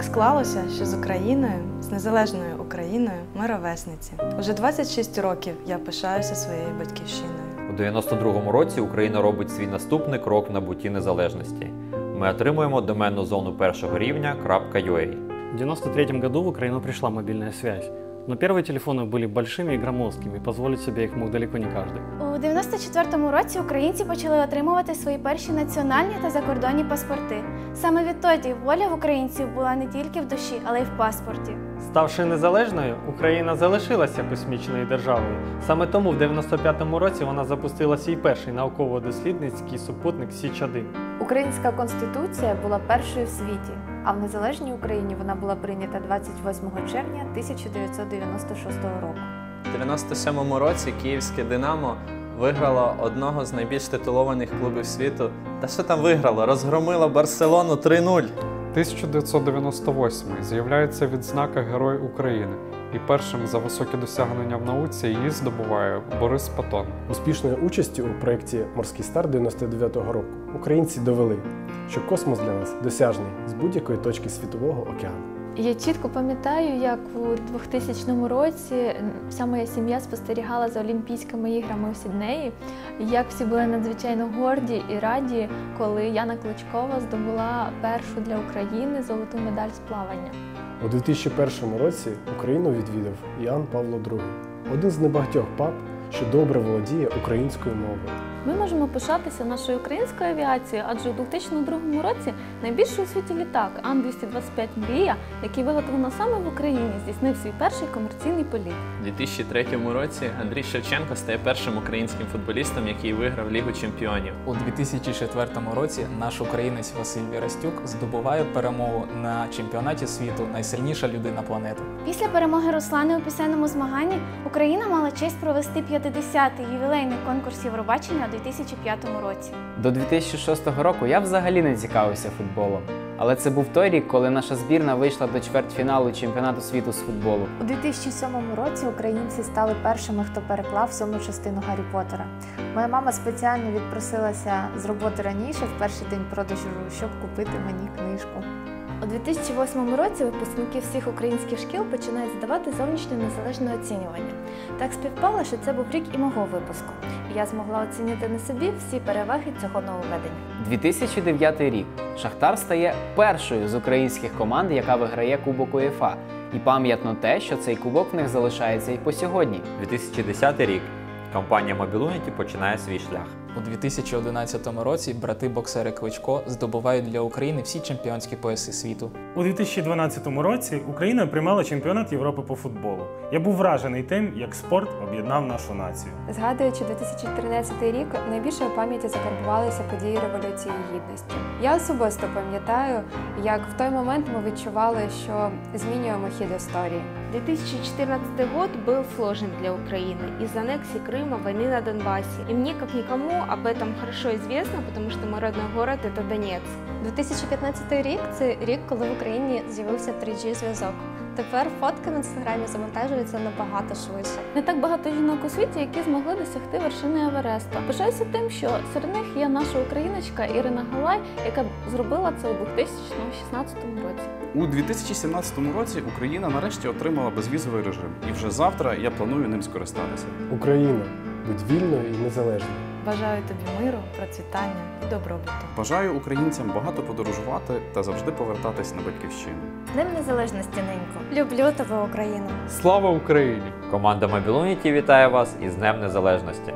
Так склалося, що з Україною, з незалежною Україною, ми ровесниці. Уже 26 років я пишаюся своєю батьківщиною. У 92-му році Україна робить свій наступний крок в набутті незалежності. Ми отримуємо доменну зону першого рівня .ua. В 1993 году в Украину пришла мобильная связь, но первые телефоны были большими и громоздкими, позволить себе их мог далеко не каждый. У 94-му році українці почали отримувати свої перші національні та закордонні паспорти. Саме відтоді воля в українців була не тільки в душі, але й в паспорті. Ставши незалежною, Україна залишилася космічною державою. Саме тому в 95-му році вона запустила свій перший науково-дослідницький супутник Січ-1. Українська конституція була першою в світі, а в незалежній Україні вона була прийнята 28 червня 1996 року. У 97-му році київське «Динамо» виграло одного з найбільш титулованих клубів світу. Та що там виграло? Розгромило Барселону 3-0. 1998 з'являється відзнака Герой України, і першим за високі досягнення в науці її здобуває Борис Патон. Успішною участю у проєкті «Морський старт» 99-го року українці довели, що космос для нас досяжний з будь-якої точки світового океану. Я чітко пам'ятаю, як у 2000 році вся моя сім'я спостерігала за Олімпійськими іграми у Сіднеї, і як всі були надзвичайно горді і раді, коли Яна Клочкова здобула першу для України золоту медаль з плавання. У 2001 році Україну відвідав Іоанн Павло II, один з небагатьох пап, що добре володіє українською мовою. Ми можемо пишатися нашою українською авіацією, адже у 2002 році найбільший у світі літак Ан-225 «Мрія», який виготовлено саме в Україні, здійснив свій перший комерційний політ. У 2003 році Андрій Шевченко стає першим українським футболістом, який виграв Лігу чемпіонів. У 2004 році наш українець Василь Вірастюк здобуває перемогу на чемпіонаті світу «Найсильніша людина планети». Після перемоги Руслани у пісенному змаганні Україна мала честь провести 50-й ювілейний конкурс Євробачення у 2005 році. До 2006 року я взагалі не цікавився футболом. Але це був той рік, коли наша збірна вийшла до чвертьфіналу чемпіонату світу з футболу. У 2007 році українці стали першими, хто переклав 7-му частину Гаррі Поттера. Моя мама спеціально відпросилася з роботи раніше, в перший день продажу, щоб купити мені книжку. У 2008 році випускники всіх українських шкіл починають здавати зовнішнє незалежне оцінювання. Так співпало, що це був рік і мого випуску. І я змогла оцінити на собі всі переваги цього нововведення. 2009 рік. Шахтар стає першою з українських команд, яка виграє Кубок УЄФА. І пам'ятно те, що цей кубок в них залишається і по сьогодні. 2010 рік. Компанія Mobilunity починає свій шлях. У 2011 році брати-боксери Кличко здобувають для України всі чемпіонські пояси світу. У 2012 році Україна приймала чемпіонат Європи по футболу. Я був вражений тим, як спорт об'єднав нашу націю. Згадуючи 2013 рік, найбільше у пам'яті закарбувалися події Революції Гідності. Я особисто пам'ятаю, як в той момент ми відчували, що змінюємо хід історії. 2014 год был сложен для Украины из-за аннексии Крыма, войны на Донбассе. И мне, как никому, об этом хорошо известно, потому что мой родной город – это Донецк. 2015 рік – це рік, коли в Україні з'явився 3G-зв'язок. Тепер фотки в інстаграмі завантажуються набагато швидше. Не так багато жінок у світі, які змогли досягти вершини Евереста. Пишаюся тим, що серед них є наша україночка Ірина Галай, яка зробила це у 2016 році. У 2017 році Україна нарешті отримала безвізовий режим. І вже завтра я планую ним скористатися. Україна, будь вільною і незалежною. Бажаю тобі миру, процвітання і добробуту. Бажаю українцям багато подорожувати та завжди повертатись на батьківщину. З Днем Незалежності, ненько! Люблю тебе, Україну! Слава Україні! Команда Mobilunity вітає вас із Днем Незалежності!